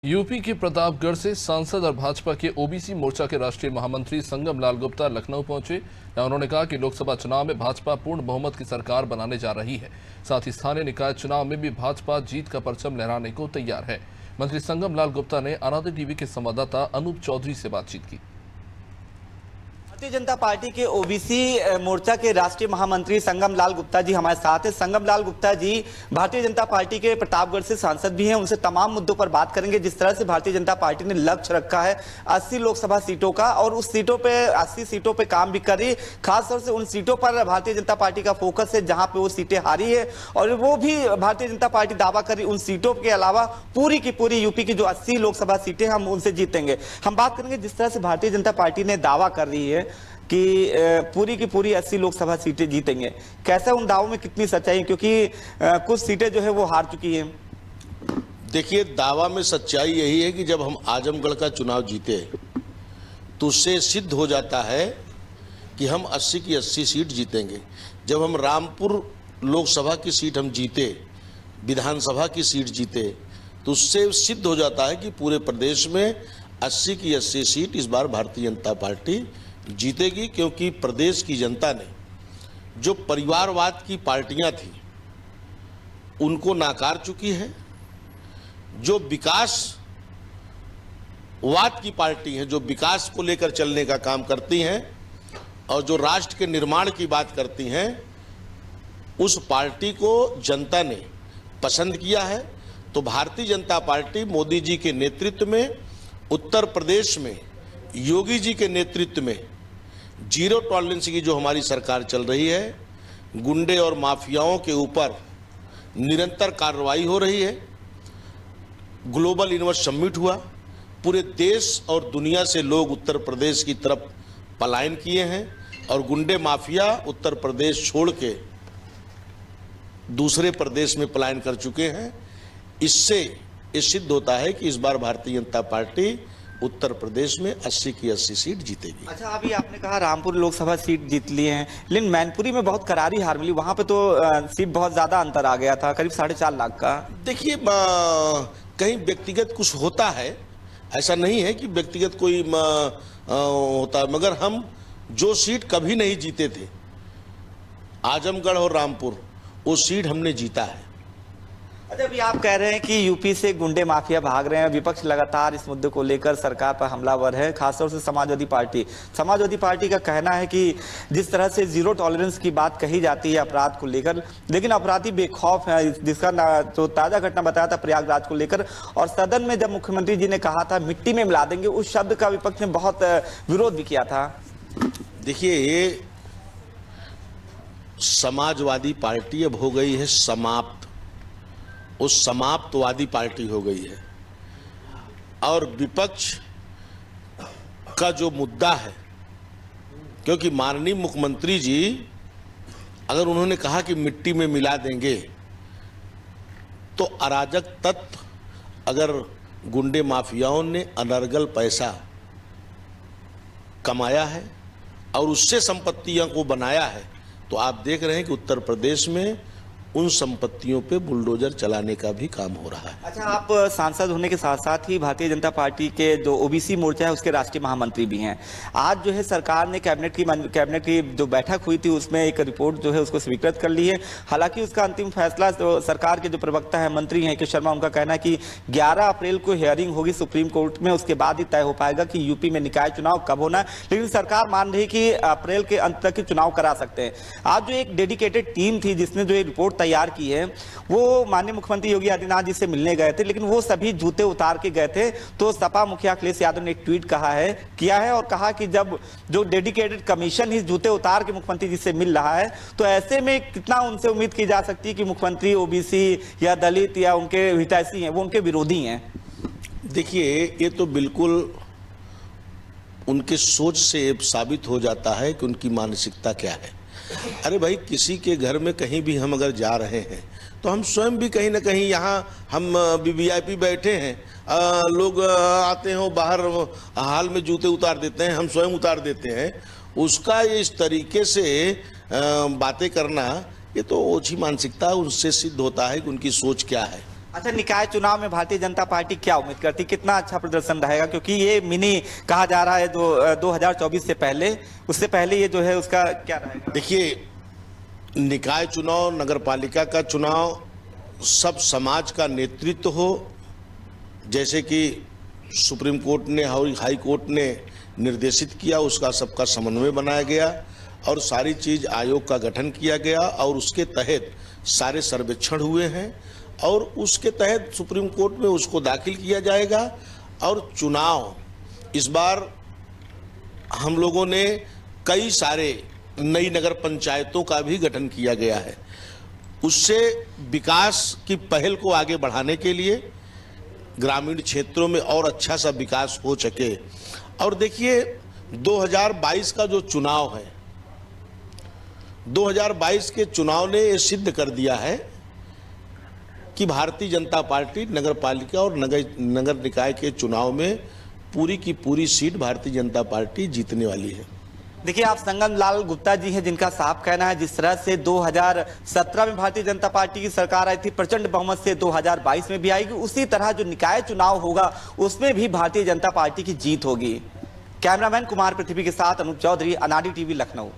UP के प्रतापगढ़ से सांसद और भाजपा के ओबीसी मोर्चा के राष्ट्रीय महामंत्री संगम लाल गुप्ता लखनऊ पहुंचे। जहां उन्होंने कहा कि लोकसभा चुनाव में भाजपा पूर्ण बहुमत की सरकार बनाने जा रही है। साथ ही स्थानीय निकाय चुनाव में भी भाजपा जीत का परचम लहराने को तैयार है। मंत्री संगम लाल गुप्ता ने अनादि टीवी के संवाददाता अनूप चौधरी से बातचीत की। भारतीय जनता पार्टी के ओबीसी मोर्चा के राष्ट्रीय महामंत्री संगम लाल गुप्ता जी हमारे साथ हैं। संगम लाल गुप्ता जी भारतीय जनता पार्टी के प्रतापगढ़ से सांसद भी हैं। उनसे तमाम मुद्दों पर बात करेंगे। जिस तरह से भारतीय जनता पार्टी ने लक्ष्य रखा है 80 लोकसभा सीटों का और उस सीटों पे 80 सीटों पे काम भी कर रही है। खासतौर से उन सीटों पर भारतीय जनता पार्टी का फोकस है जहां पे वो सीटें हारी है और वो भी भारतीय जनता पार्टी दावा कर रही उन सीटों के अलावा पूरी की पूरी यूपी की जो 80 लोकसभा सीटें हम उनसे जीतेंगे। हम बात करेंगे जिस तरह से भारतीय जनता पार्टी ने दावा कर रही है कि पूरी की पूरी 80 लोकसभा सीटें जीतेंगे, कैसा उन दावों में कितनी सच्चाई है, क्योंकि कुछ सीटें जो है वो हार चुकी हैं। देखिए, दावा में सच्चाई यही है कि जब हम आजमगढ़ का चुनाव जीते तो उससे सिद्ध हो जाता है कि हम 80 की 80 सीट जीतेंगे। जब हम रामपुर लोकसभा की सीट हम जीते, विधानसभा की सीट जीते, तो उससे सिद्ध हो जाता है कि पूरे प्रदेश में 80 की 80 सीट इस बार भारतीय जनता पार्टी जीतेगी, क्योंकि प्रदेश की जनता ने जो परिवारवाद की पार्टियां थी उनको नाकार चुकी है। जो विकासवाद की पार्टी हैं, जो विकास को लेकर चलने का काम करती हैं और जो राष्ट्र के निर्माण की बात करती हैं, उस पार्टी को जनता ने पसंद किया है। तो भारतीय जनता पार्टी मोदी जी के नेतृत्व में उत्तर प्रदेश में योगी जी के नेतृत्व में जीरो टॉलरेंस की जो हमारी सरकार चल रही है, गुंडे और माफियाओं के ऊपर निरंतर कार्रवाई हो रही है। ग्लोबल इन्वेस्ट समिट हुआ, पूरे देश और दुनिया से लोग उत्तर प्रदेश की तरफ पलायन किए हैं और गुंडे माफिया उत्तर प्रदेश छोड़ के दूसरे प्रदेश में पलायन कर चुके हैं। इससे ये सिद्ध होता है कि इस बार भारतीय जनता पार्टी उत्तर प्रदेश में 80 की 80 सीट जीतेगी। अच्छा, अभी आपने कहा रामपुर लोकसभा सीट जीत लिए हैं, लेकिन मैनपुरी में बहुत करारी हार मिली। वहां पे तो सीट बहुत ज्यादा अंतर आ गया था, करीब 4.5 लाख का। देखिए, कहीं व्यक्तिगत कुछ होता है, ऐसा नहीं है कि व्यक्तिगत कोई होता है, मगर हम जो सीट कभी नहीं जीते थे, आजमगढ़ और रामपुर, वो सीट हमने जीता है। अच्छा, अभी आप कह रहे हैं कि यूपी से गुंडे माफिया भाग रहे हैं, विपक्ष लगातार इस मुद्दे को लेकर सरकार पर हमलावर है, खासतौर से समाजवादी पार्टी का कहना है कि जिस तरह से जीरो टॉलरेंस की बात कही जाती है अपराध को लेकर, लेकिन अपराधी बेखौफ है, जिसका तो ताजा घटना बताया था प्रयागराज को लेकर। और सदन में जब मुख्यमंत्री जी ने कहा था मिट्टी में मिला देंगे, उस शब्द का विपक्ष ने बहुत विरोध भी किया था। देखिए, ये समाजवादी पार्टी अब हो गई है समाप्त, उस समाप्तवादी पार्टी हो गई है। और विपक्ष का जो मुद्दा है, क्योंकि माननीय मुख्यमंत्री जी अगर उन्होंने कहा कि मिट्टी में मिला देंगे, तो अराजक तत्व अगर गुंडे माफियाओं ने अनर्गल पैसा कमाया है और उससे संपत्तियों को बनाया है, तो आप देख रहे हैं कि उत्तर प्रदेश में उन संपत्तियों पे बुलडोजर चलाने का भी काम हो रहा है। अच्छा, आप सांसद होने के साथ साथ ही भारतीय जनता पार्टी के जो ओबीसी मोर्चा है उसके राष्ट्रीय महामंत्री भी हैं। आज जो है सरकार ने कैबिनेट की जो बैठक हुई थी उसमें एक रिपोर्ट जो है उसको स्वीकृत कर ली है। हालांकि उसका अंतिम फैसला तो सरकार के जो प्रवक्ता है मंत्री हैं के शर्मा, उनका कहना है कि 11 अप्रैल को हियरिंग होगी सुप्रीम कोर्ट में, उसके बाद ही तय हो पाएगा कि यूपी में निकाय चुनाव कब होना है। लेकिन सरकार मान रही कि अप्रैल के अंत तक ही चुनाव करा सकते हैं। आज जो एक डेडिकेटेड टीम थी जिसने जो रिपोर्ट तैयार की है, वो माननीय मुख्यमंत्री योगी आदित्यनाथ जी से मिलने गए थे, लेकिन वो सभी जूते उतार के गए थे। तो सपा मुखिया अखिलेश यादव ने एक ट्वीट किया है और कहा कि जब जो डेडिकेटेड कमीशन ही जूते उतार के मुख्यमंत्री जी से मिल रहा है, तो ऐसे में कितना उनसे उम्मीद की जा सकती है कि मुख्यमंत्री ओबीसी या दलित या उनके हितैषी हैं, वो उनके विरोधी हैं। देखिए, ये तो बिल्कुल उनके सोच से साबित हो जाता है कि उनकी मानसिकता क्या है। अरे भाई, किसी के घर में कहीं भी हम अगर जा रहे हैं तो हम स्वयं भी कहीं ना कहीं, यहाँ हम वीवीआईपी बैठे हैं, लोग आते हैं बाहर हाल में जूते उतार देते हैं, हम स्वयं उतार देते हैं। उसका इस तरीके से बातें करना, ये तो ओछी मानसिकता, उससे सिद्ध होता है कि उनकी सोच क्या है। अच्छा, निकाय चुनाव में भारतीय जनता पार्टी क्या उम्मीद करती, कितना अच्छा प्रदर्शन रहेगा, क्योंकि ये मिनी कहा जा रहा है 2024 से पहले, उससे पहले ये जो है उसका क्या रहेगा? देखिए, निकाय चुनाव, नगर पालिका का चुनाव, सब समाज का नेतृत्व हो, जैसे कि सुप्रीम कोर्ट ने और हाई कोर्ट ने निर्देशित किया, उसका सबका समन्वय बनाया गया और सारी चीज आयोग का गठन किया गया और उसके तहत सारे सर्वेक्षण हुए हैं और उसके तहत सुप्रीम कोर्ट में उसको दाखिल किया जाएगा। और चुनाव इस बार हम लोगों ने कई सारे नई नगर पंचायतों का भी गठन किया गया है, उससे विकास की पहल को आगे बढ़ाने के लिए ग्रामीण क्षेत्रों में और अच्छा सा विकास हो सके। और देखिए, 2022 का जो चुनाव है, 2022 के चुनाव ने ये सिद्ध कर दिया है कि भारतीय जनता पार्टी नगर पालिका और नगर निकाय के चुनाव में पूरी की पूरी सीट भारतीय जनता पार्टी जीतने वाली है। देखिए, आप संगम लाल गुप्ता जी हैं, जिनका साफ कहना है जिस तरह से 2017 में भारतीय जनता पार्टी की सरकार आई थी, प्रचंड बहुमत से 2022 में भी आएगी, उसी तरह जो निकाय चुनाव होगा उसमें भी भारतीय जनता पार्टी की जीत होगी। कैमरामैन कुमार पृथ्वी के साथ अनूप चौधरी, अनाड़ी टीवी, लखनऊ।